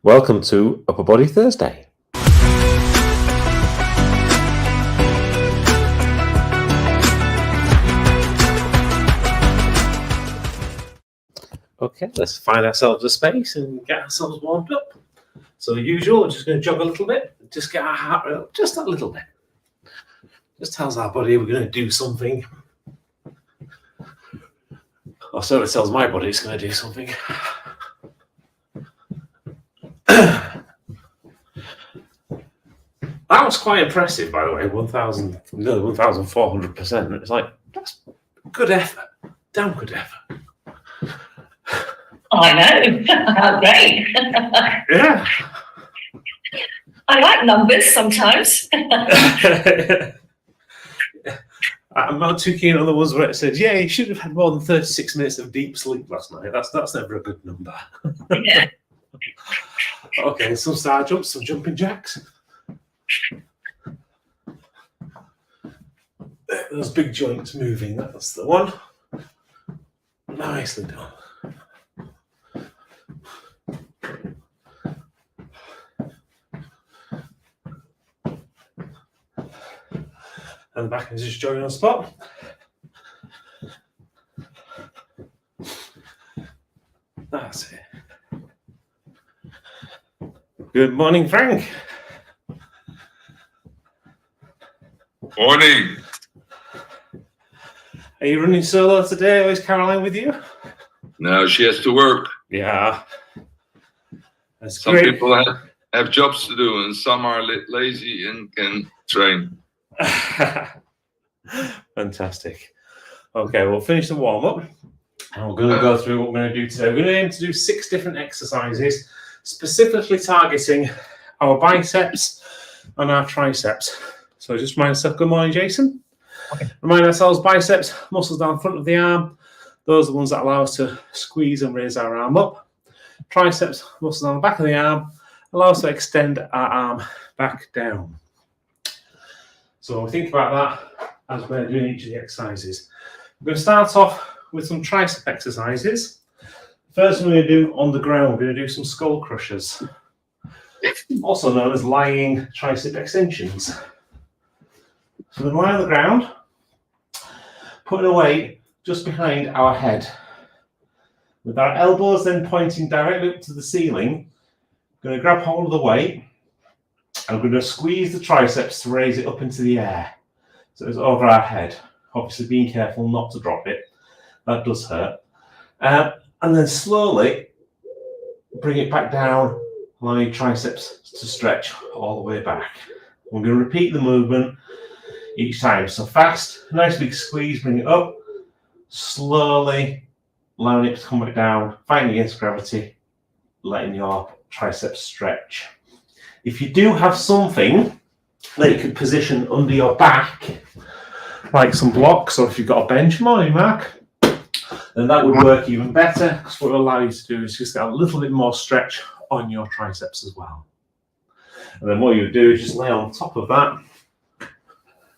Welcome to Upper Body Thursday. Okay, let's find ourselves a space and get ourselves warmed up. So as usual, we're just going to jog a little bit, just get our heart rate up just a little bit. Just tells our body we're going to do something. Or so it tells my body it's going to do something. That was quite impressive, by the way, 1,400%. It's like, that's good effort, damn good effort. I know, great. Yeah. I like numbers sometimes. I'm not too keen on the ones where it said, yeah, you should have had more than 36 minutes of deep sleep last night. That's never a good number. Yeah. Okay, some star jumps, some jumping jacks. Those big joints moving, that's the one. Nicely done. And the back is just joining on spot. That's it. Good morning, Frank. Morning. Are you running solo today, or is Caroline with you? No, she has to work. Yeah. That's Some great. people have jobs to do, and some are lazy and can train. Fantastic. Okay, we'll finish the warm-up. And we're going to go through what we're going to do today. We're going to aim to do 6 different exercises, specifically targeting our biceps and our triceps. So just remind yourself, good morning, Jason. Okay. Remind ourselves, biceps, muscles down front of the arm. Those are the ones that allow us to squeeze and raise our arm up. Triceps, muscles on the back of the arm, allow us to extend our arm back down. So we think about that as we're doing each of the exercises. We're going to start off with some tricep exercises. First one we're going to do on the ground, we're going to do some skull crushers, also known as lying tricep extensions. So we're going to lie on the ground, putting a weight just behind our head. With our elbows then pointing directly up to the ceiling, we're going to grab hold of the weight and we're going to squeeze the triceps to raise it up into the air. So it's over our head. Obviously being careful not to drop it. That does hurt. And then slowly bring it back down, allowing your triceps to stretch all the way back. We're going to repeat the movement each time. So fast, nice big squeeze, bring it up. Slowly allowing it to come back down, fighting against gravity, letting your triceps stretch. If you do have something that you could position under your back, like some blocks, or if you've got a bench, morning Mark, then that would work even better, because what it will allow you to do is just get a little bit more stretch on your triceps as well. And then what you would do is just lay on top of that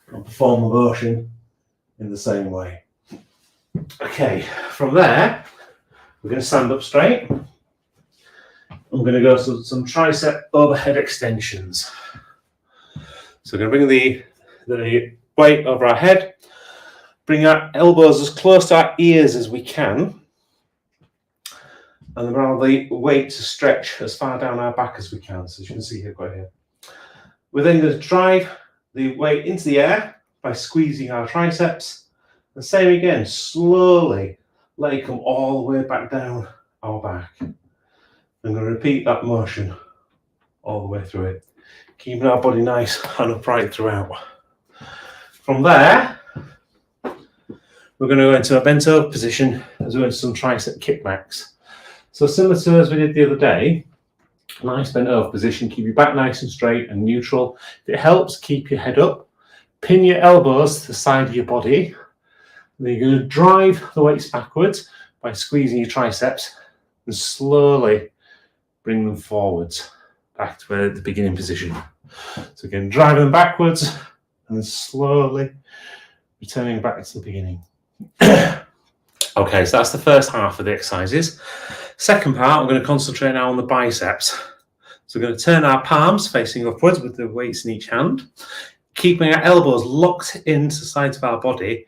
and perform the motion in the same way. Okay, from there, we're going to stand up straight. I'm going to go to some tricep overhead extensions. So we're going to bring the weight over our head, bring our elbows as close to our ears as we can, and then allow the weight to stretch as far down our back as we can. So as you can see here, quite here. We're then going to drive the weight into the air by squeezing our triceps. And same again, slowly let it come all the way back down our back. I'm going to repeat that motion all the way through it, keeping our body nice and upright throughout. From there, we're going to go into a bent over position as we go into some tricep kickbacks. So similar to as we did the other day, nice bent over position, keep your back nice and straight and neutral. If it helps, keep your head up, pin your elbows to the side of your body. Then you're going to drive the weights backwards by squeezing your triceps and slowly bring them forwards back to the beginning position. So again, driving them backwards and then slowly returning back to the beginning. Okay, so that's the first half of the exercises. Second part, I'm going to concentrate now on the biceps. So we're going to turn our palms facing upwards with the weights in each hand, keeping our elbows locked into the sides of our body.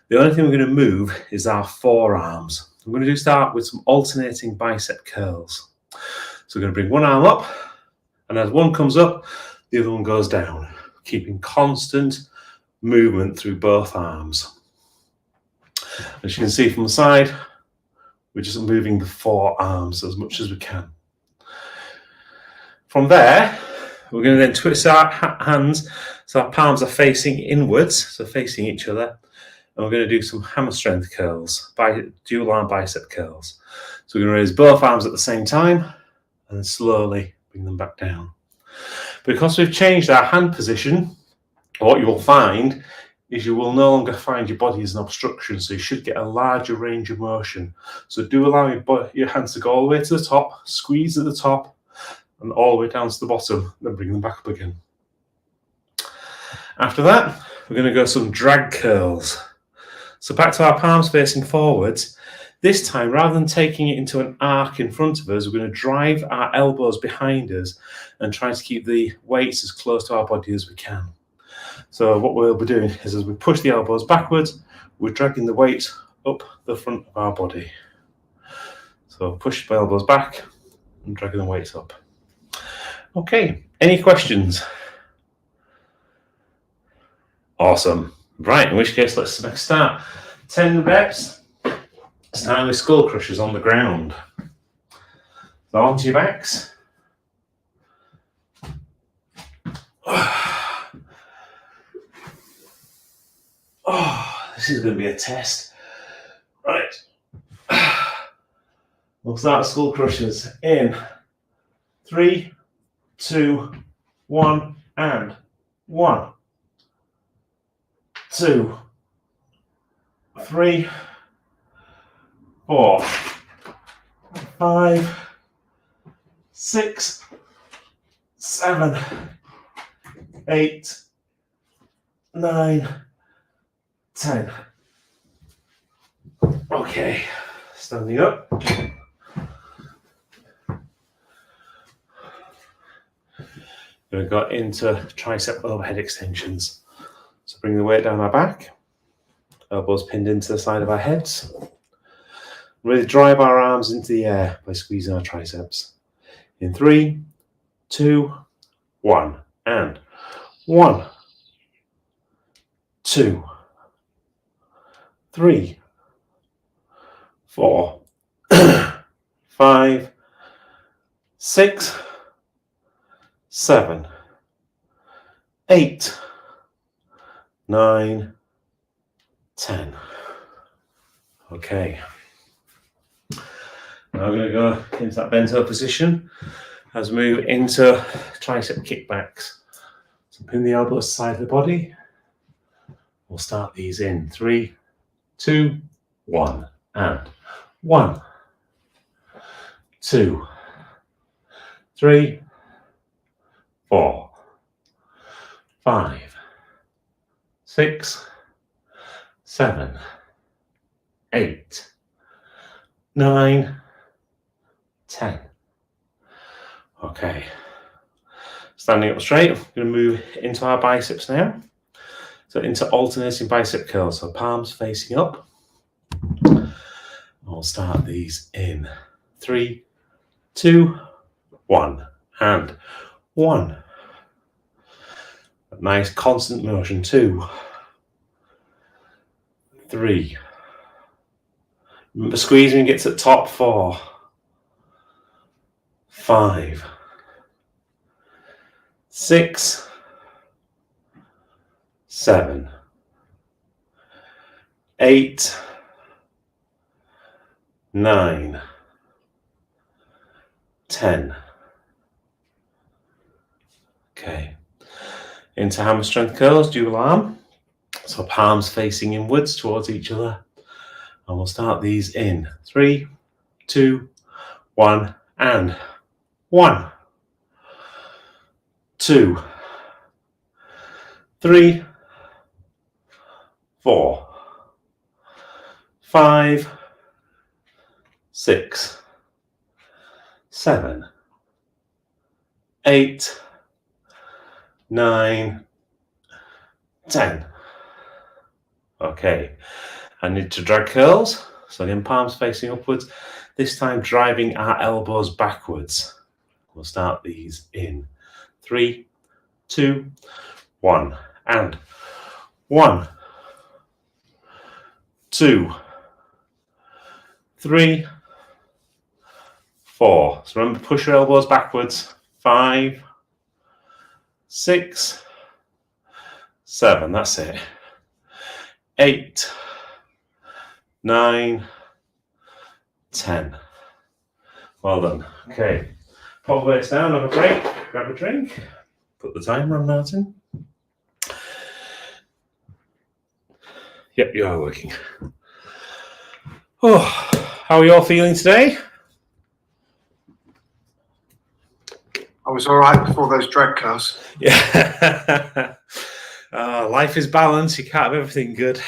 The only thing we're going to move is our forearms. We're going to start with some alternating bicep curls. So we're going to bring one arm up, and as one comes up, the other one goes down, keeping constant movement through both arms. As you can see from the side, we're just moving the forearms as much as we can. From there, we're going to then twist our hands so our palms are facing inwards, so facing each other. And we're going to do some hammer strength curls, dual arm bicep curls. So we're going to raise both arms at the same time and then slowly bring them back down. Because we've changed our hand position, what you will find is you will no longer find your body as an obstruction, so you should get a larger range of motion. So do allow your hands to go all the way to the top, squeeze at the top, and all the way down to the bottom, then bring them back up again. After that, we're going to go some drag curls. So back to our palms facing forwards. This time, rather than taking it into an arc in front of us, we're going to drive our elbows behind us and try to keep the weights as close to our body as we can. So what we'll be doing is as we push the elbows backwards, we're dragging the weight up the front of our body. So push the elbows back and dragging the weights up. Okay, any questions? Awesome. Right, in which case let's start. 10 reps, starting with skull crushers on the ground. So onto your backs. Oh, this is going to be a test. Right. We'll start skull crushers in 3, 2, 1, and 1, 2, 3, 4, 5, 6, 7, 8, 9, 10. Okay, standing up. We're going to go into tricep overhead extensions. So bring the weight down our back, elbows pinned into the side of our heads. Really drive our arms into the air by squeezing our triceps. In 3, 2, 1, and 1, 2, 3, 4, 5, 6, 7, 8, 9, 10. Okay. Now we're going to go into that bent over position as we move into tricep kickbacks. So pin the elbows to the side of the body. We'll start these in 3, 2, 1, and 1, 2, 3, 4, 5, 6, 7, 8, 9, 10. Okay. Standing up straight, we're going to move into our biceps now. So into alternating bicep curls. So palms facing up. We'll start these in 3, 2, 1, and 1. A nice constant motion. 2, 3. Remember squeezing when you get to the top. 4, 5, 6, 7, 8, 9, 10. Okay. Into hammer strength curls, dual arm. So palms facing inwards towards each other. And we'll start these in 3, 2, 1, and 1, 2, 3, 4, 5, 6, 7, 8, 9, 10. Okay, I need to drag curls. So again, palms facing upwards, this time driving our elbows backwards. We'll start these in 3, 2, 1, and 1, 2, 3, 4. So remember, push your elbows backwards. 5, 6, 7. That's it. 8, 9, 10. Well done. Okay. Pop the weights down, have a break, grab a drink, put the timer on, Martin. Yep, you are working. Oh, how are you all feeling today? I was all right before those drag cars. Yeah. Life is balanced. You can't have everything good.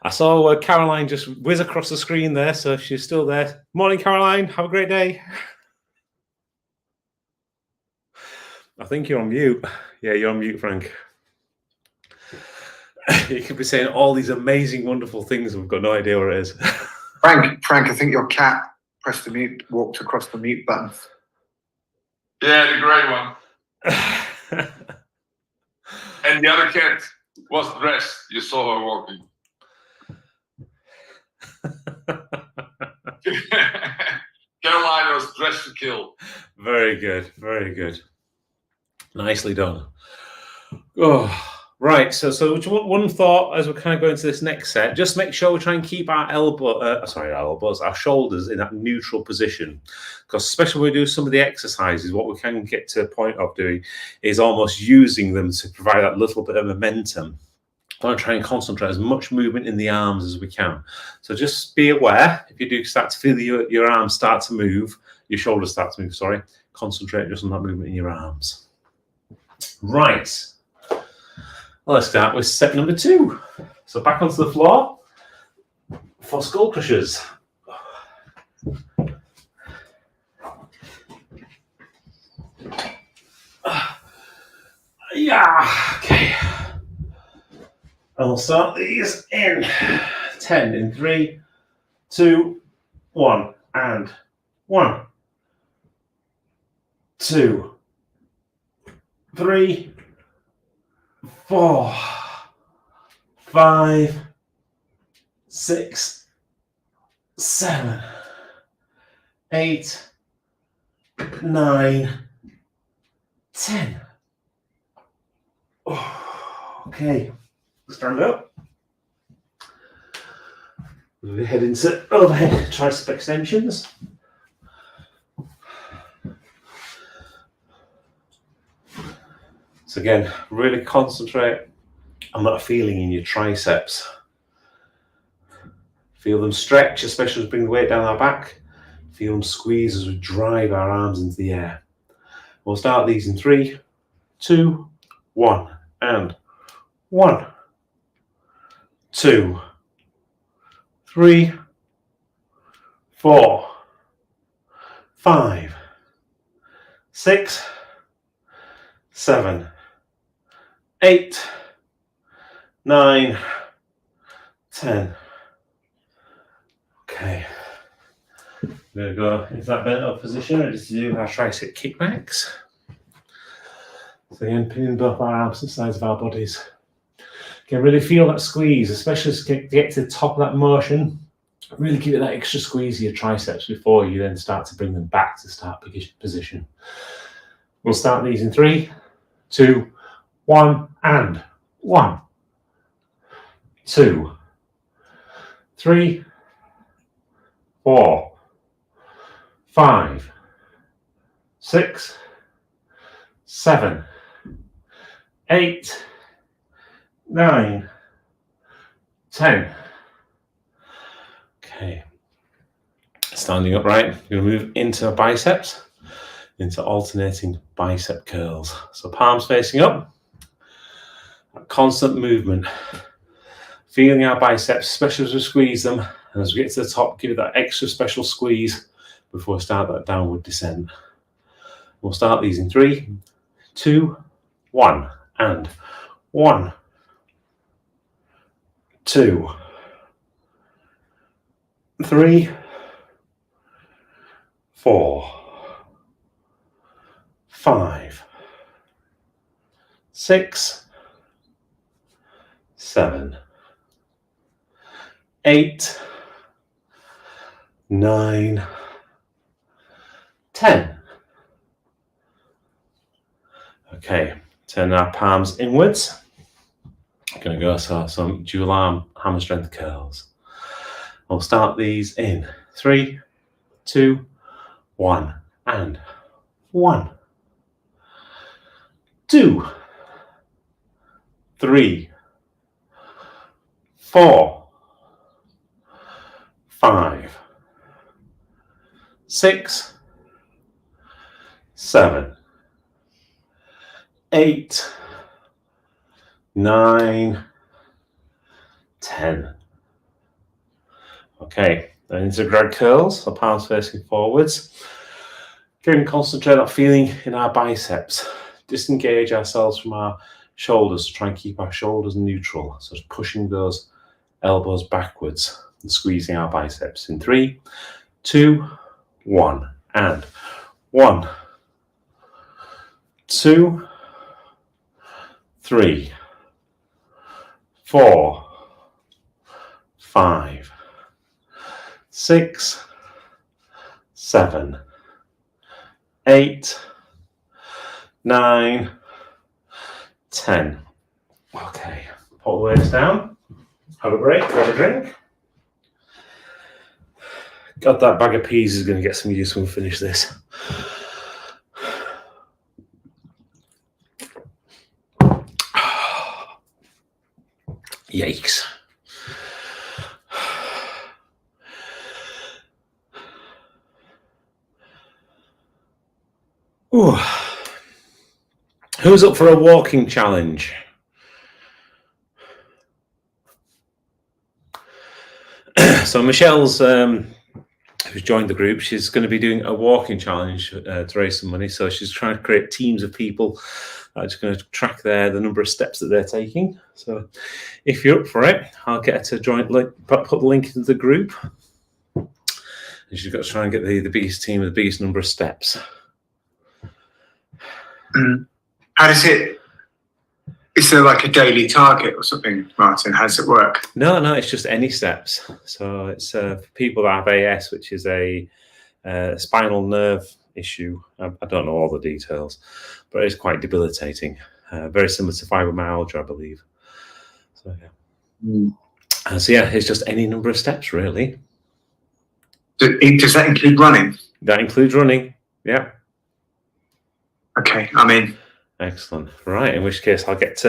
I saw Caroline just whiz across the screen there, so she's still there. Morning, Caroline. Have a great day. I think you're on mute. Yeah, you're on mute, Frank. You could be saying all these amazing, wonderful things. We've got no idea what it is. Frank, I think your cat pressed the mute, walked across the mute button. Yeah, the grey one. And the other cat was dressed. You saw her walking. Caroline was dressed to kill. Very good, very good. Nicely done. Oh, right. So one thought as we're kind of going to this next set, just make sure we try and keep our our shoulders in that neutral position, because especially when we do some of the exercises, what we can get to a point of doing is almost using them to provide that little bit of momentum. I want to try and concentrate as much movement in the arms as we can. So just be aware, if you do start to feel your arms start to move, your shoulders start to move, sorry, concentrate just on that movement in your arms. Right. Well, let's start with set number 2. So back onto the floor for skull crushers. Yeah, okay. And we'll start these in 10 in 3, 2, 1, and 1, 2, 3, 4, 5, 6, 7, 8, 9, 10. Oh, okay. Stand up. We head into overhead tricep extensions. So again, really concentrate on that feeling in your triceps. Feel them stretch, especially as we bring the weight down our back. Feel them squeeze as we drive our arms into the air. We'll start these in 3, 2, 1, and 1, 2, 3, 4, 5, 6, 7, 8, 9, 10. Okay. We're going to go into that bent up position, ready to do our tricep kickbacks. So again, pinning both our arms to the sides of our bodies. Again, really feel that squeeze, especially to get to the top of that motion. Really give it that extra squeeze of your triceps before you then start to bring them back to start position. We'll start these in 3, 2, 1, and 1, 2, 3, 4, 5, 6, 7, 8, 9, 10. Okay. Standing upright, we're going to move into biceps, into alternating bicep curls. So palms facing up, constant movement. Feeling our biceps, especially as we squeeze them. And as we get to the top, give it that extra special squeeze before we start that downward descent. We'll start these in 3, 2, 1, and 1, 2, 3, 4, 5, 6, 7, 8, 9, 10. Okay, turn our palms inwards. I'm going to go some dual arm hammer strength curls. I'll start these in 3, 2, 1, and 1, 2, 3, 4, 5, 6, 7, 8, 9, 10. Okay, then into grab curls, so palms facing forwards. Again, concentrate on feeling in our biceps. Disengage ourselves from our shoulders to try and keep our shoulders neutral. So just pushing those elbows backwards and squeezing our biceps in 3, 2, 1, and 1, 2, 3, 4, 5, 6, 7, 8, 9, 10. Okay, pull the weights down, have a break, grab a drink. God, that bag of peas is going to get some use when we finish this. Yikes. Ooh. Who's up for a walking challenge? So Michelle's, who's joined the group, she's going to be doing a walking challenge to raise some money. So she's trying to create teams of people that are just going to track the number of steps that they're taking. So if you're up for it, I'll get her to join, put the link into the group. And she's got to try and get the biggest team with the biggest number of steps. How does it? Is there like a daily target or something, Martin? How does it work? No, it's just any steps. So it's for people that have AS, which is a spinal nerve issue. I don't know all the details, but it's quite debilitating. Very similar to fibromyalgia, I believe. So yeah. So yeah, it's just any number of steps, really. Does that include running? That includes running. Yeah. Okay, I'm in. Excellent. Right. In which case, I'll get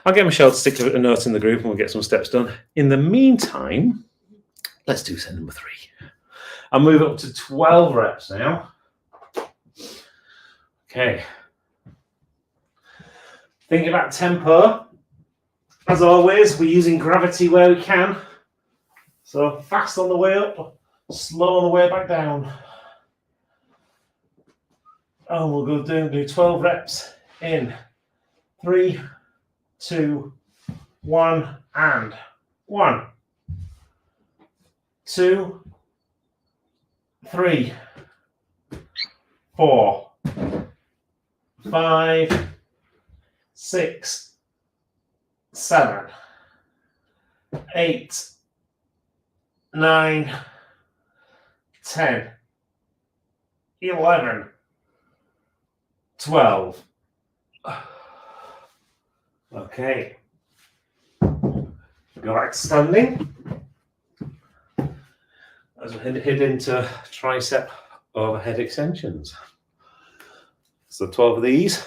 Michelle to stick a note in the group, and we'll get some steps done. In the meantime, let's do set number 3. I'll move up to 12 reps now. Okay. Thinking about tempo. As always, we're using gravity where we can. So fast on the way up, slow on the way back down. And we'll go do 12 reps in 3, 2, 1, and 1, 2, 3, 4, 5, 6, 7, 8, 9, 10, 11, 12. Okay. Go back to standing. As we head into tricep overhead extensions. So 12 of these.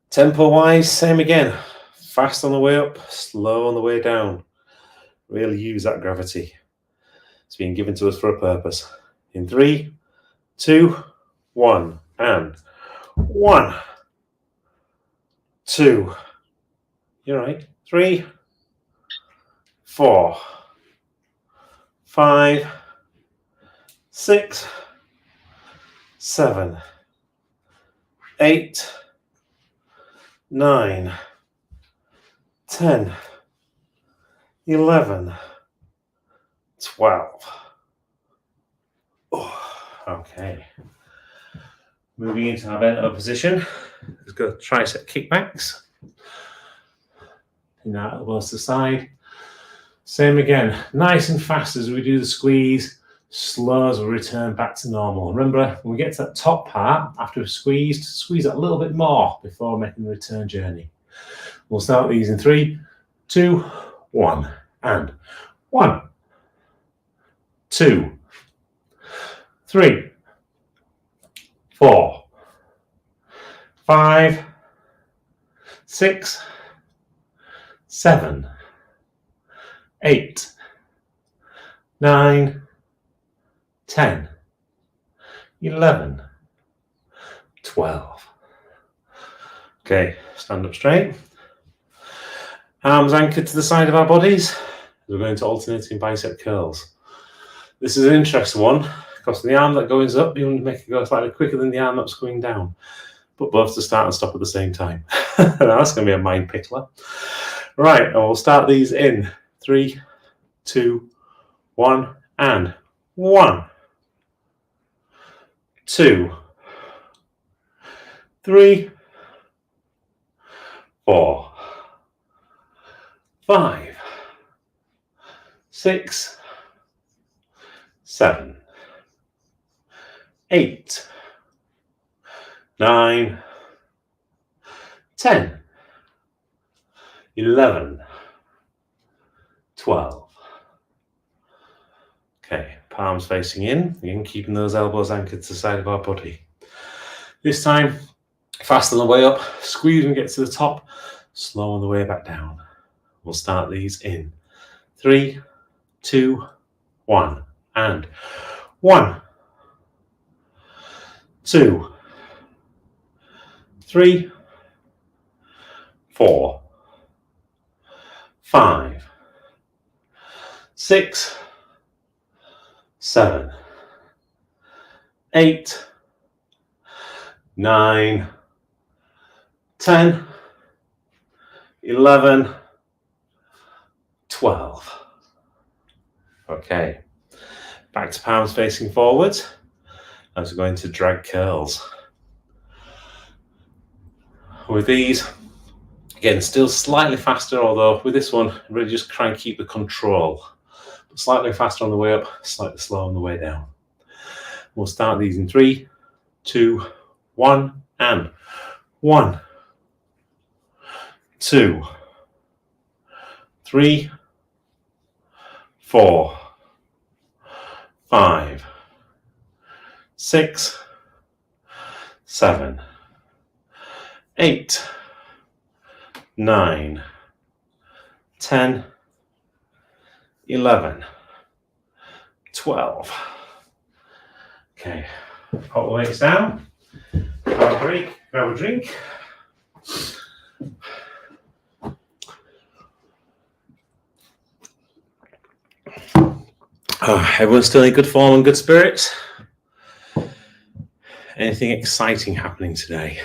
Tempo wise, same again. Fast on the way up, slow on the way down. Really use that gravity. It's been given to us for a purpose. In 3, 2, 1, and 1, 2, you're right, 3, 4, 5, 6, 7, 8, 9, 10, 11, 12. Oh, okay. Moving into our bent over position. Let's go tricep kickbacks. Pin our elbows to the side. Same again, nice and fast as we do the squeeze, slow as we return back to normal. Remember, when we get to that top part, after we've squeezed, squeeze it a little bit more before making the return journey. We'll start these in 3, 2, 1, and 1, 2, 3, 4, 5, 6, 7, 8, 9, 10, 11, 12. Okay, stand up straight. Arms anchored to the side of our bodies. We're going to alternating bicep curls. This is an interesting one because the arm that goes up, you want to make it go slightly quicker than the arm that's going down, but both to start and stop at the same time. That's going to be a mind pickler. Right, and we'll start these in 3, 2, 1, and 1, 2, 3, 4, 5, 6, 7, 8, 9, 10, 11, 12. Okay, palms facing in, again keeping those elbows anchored to the side of our body. This time, fast on the way up, squeeze and get to the top, slow on the way back down. We'll start these in 3, 2, 1, and 1, 2, 3, 4, 5, 6, 7, 8, 9, 10, 11, 12. Okay, back to palms facing forwards as we're going to drag curls. With these, again, still slightly faster, although with this one, really just try and keep the control. Slightly faster on the way up, slightly slower on the way down. We'll start these in 3, 2, 1, and 1, 2, 3, 4, 5, 6, 7, 8, 9, 10, 11, 12. Okay, pop the weights down, have a break, grab a drink. Everyone's still in good form and good spirits? Anything exciting happening today?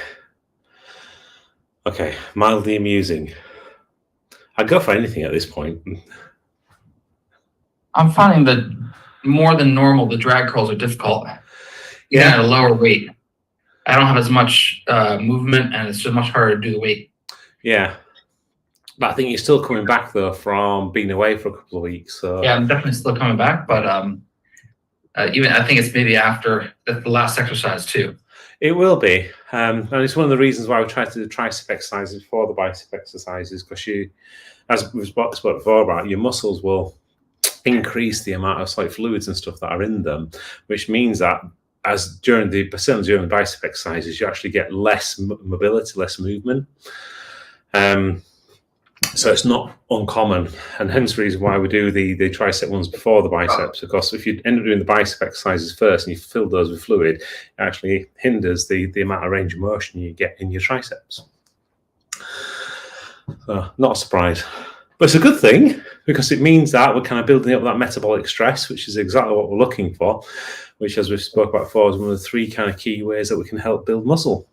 Okay, mildly amusing. I'd go for anything at this point. I'm finding that more than normal, the drag curls are difficult. Even at a lower weight. I don't have as much movement, and it's so much harder to do the weight. Yeah. But I think you're still coming back, though, from being away for a couple of weeks. So. Yeah, I'm definitely still coming back, but even I think it's maybe after the last exercise, too. It will be. And it's one of the reasons why we try to do tricep exercises before the bicep exercises, because you, as we've spoke before about, your muscles will increase the amount of like fluids and stuff that are in them, which means that certainly during the bicep exercises, you actually get less mobility, less movement. So it's not uncommon, and hence the reason why we do the tricep ones before the biceps, because if you end up doing the bicep exercises first and you fill those with fluid, it actually hinders the amount of range of motion you get in your triceps. So not a surprise. But it's a good thing, because it means that we're kind of building up that metabolic stress, which is exactly what we're looking for. which, as we've spoke about before, is one of the 3 kind of key ways that we can help build muscle.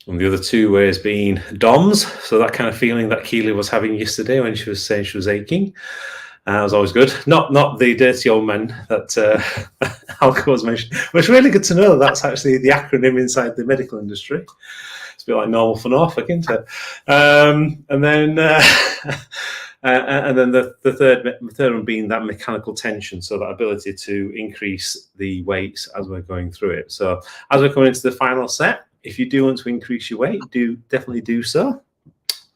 And the other 2 ways being DOMS, so that kind of feeling that Keely was having yesterday when she was saying she was aching. Was always good. Not the dirty old man that Alco was mentioned. But it's really good to know that's actually the acronym inside the medical industry. It's a bit like normal for Norfolk, isn't it? And then the third one being that mechanical tension, so that ability to increase the weights as we're going through it. So as we're coming into the final set, if you do want to increase your weight, definitely do so.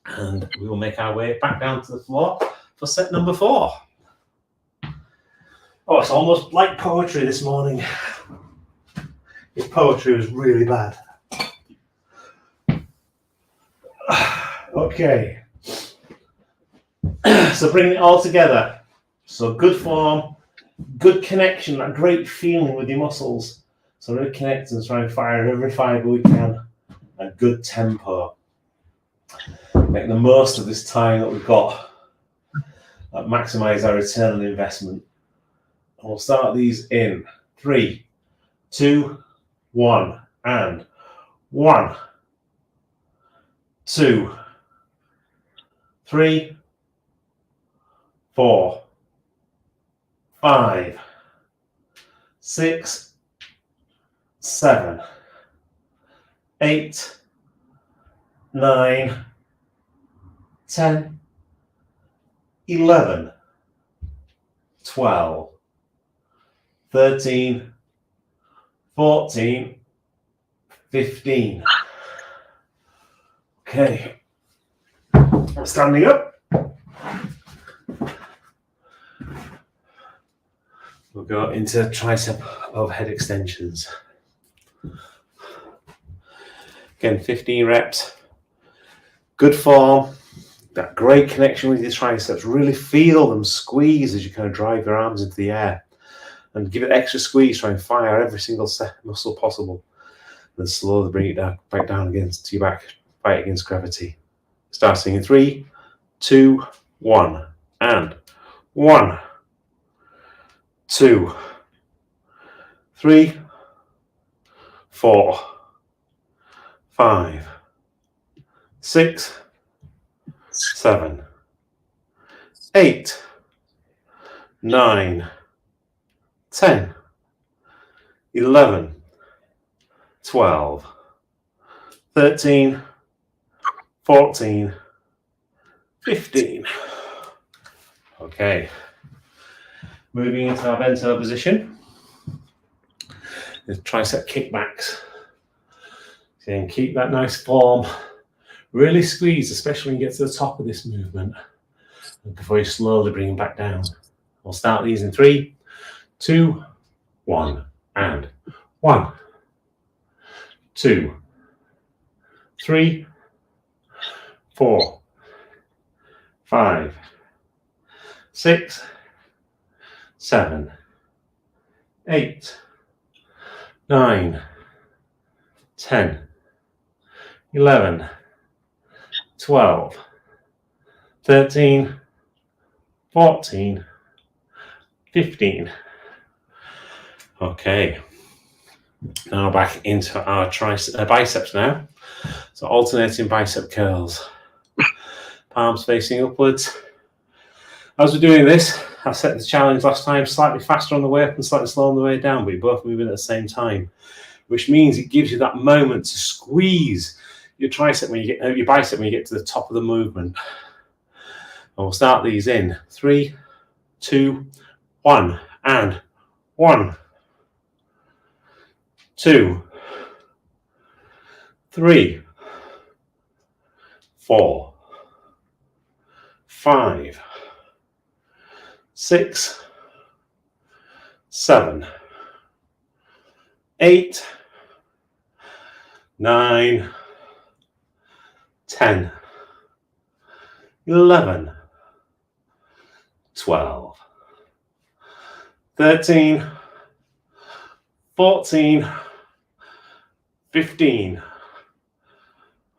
And we will make our way back down to the floor for set number 4. Oh, it's almost like poetry this morning. If poetry was really bad. Okay. So bringing it all together. So good form, good connection, that great feeling with your muscles. So really connect and try and fire every fibre we can. And good tempo. Make the most of this time that we've got. Maximize our return on investment. And we'll start these in 3, 2, 1, and 1, 2, 3, 4, 5, 6, 7, 8, 9, 10, 11, 12, 13, 14, 15. Okay. Standing up. We'll go into tricep overhead extensions. Again, 15 reps. Good form. That great connection with your triceps. Really feel them squeeze as you kind of drive your arms into the air. And give it extra squeeze, try and fire every single muscle possible. And then slowly bring it down, back down again to your back, fight against gravity. Starting in 3, 2, 1, and 1, 2, 3, 4, 5, 6, 7, 8, 9, 10, 11, 12, 13, 14, 15. Okay. Moving into our bent over position. The tricep kickbacks. So you can keep that nice form. Really squeeze, especially when you get to the top of this movement. And before you slowly bring them back down. We'll start these in 3, 2, 1, and 1, 2, 3, 4, 5, 6, 7, 8, 9, 10, 11, 12, 13, 14, 15. Okay. Now back into our biceps now. So alternating bicep curls. Palms facing upwards. As we're doing this, I set the challenge last time, slightly faster on the way up and slightly slower on the way down, but you're both moving at the same time, which means it gives you that moment to squeeze your tricep when you get your bicep when you get to the top of the movement. And we'll start these in 3, 2, 1, and 1, 2, 3, 4, 5, 6, 7, 8, 9, 10, 11, 12, 13, 14, 15.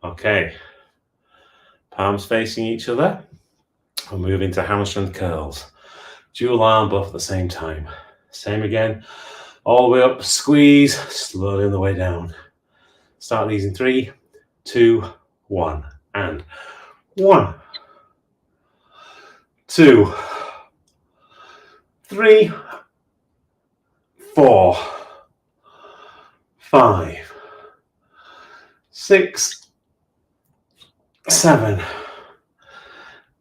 Okay. Palms facing each other. We'll move into hamstring curls. Dual arm, both at the same time. Same again. All the way up, squeeze, slowly on the way down. Start these in 3, 2, 1. And 1, 2, 3, 4, 5, 6, 7,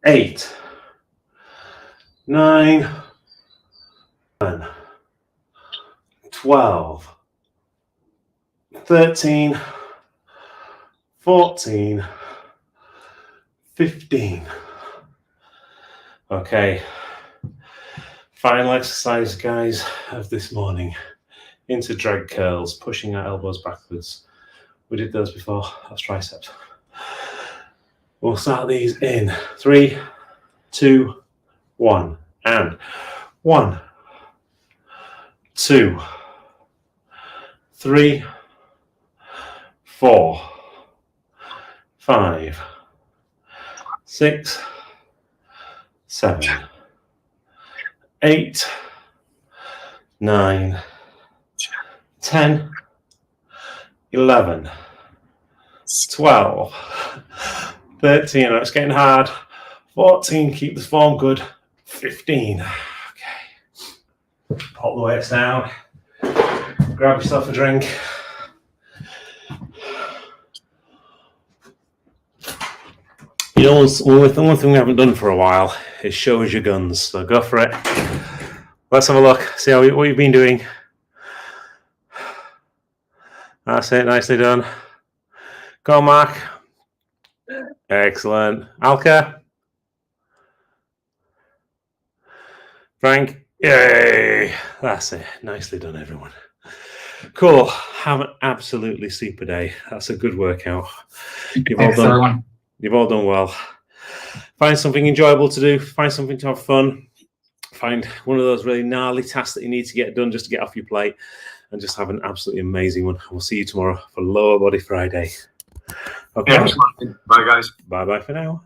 8, 9, 10, 12, 13, 14, 15. Okay. Final exercise, guys, of this morning. Into drag curls, pushing our elbows backwards. We did those before. That's triceps. We'll start these in 3, 2, 1. And 1, 2, 3, 4, 5, 6, 7, 8, 9, 10, 11, 12, 13. It's getting hard. 14. Keep the form good. 15. Okay. Pop the weights down. Grab yourself a drink. You know, one thing we haven't done for a while is show us your guns. So go for it. Let's have a look. See what you've been doing. That's it. Nicely done. Go on, Mark. Excellent. Alka. Frank. Yay. That's it. Nicely done, everyone. Cool. Have an absolutely super day. That's a good workout. You've all done well. Find something enjoyable to do. Find something to have fun. Find one of those really gnarly tasks that you need to get done just to get off your plate, and just have an absolutely amazing one. We'll see you tomorrow for Lower Body Friday. Okay. Yeah, bye, guys. Bye-bye for now.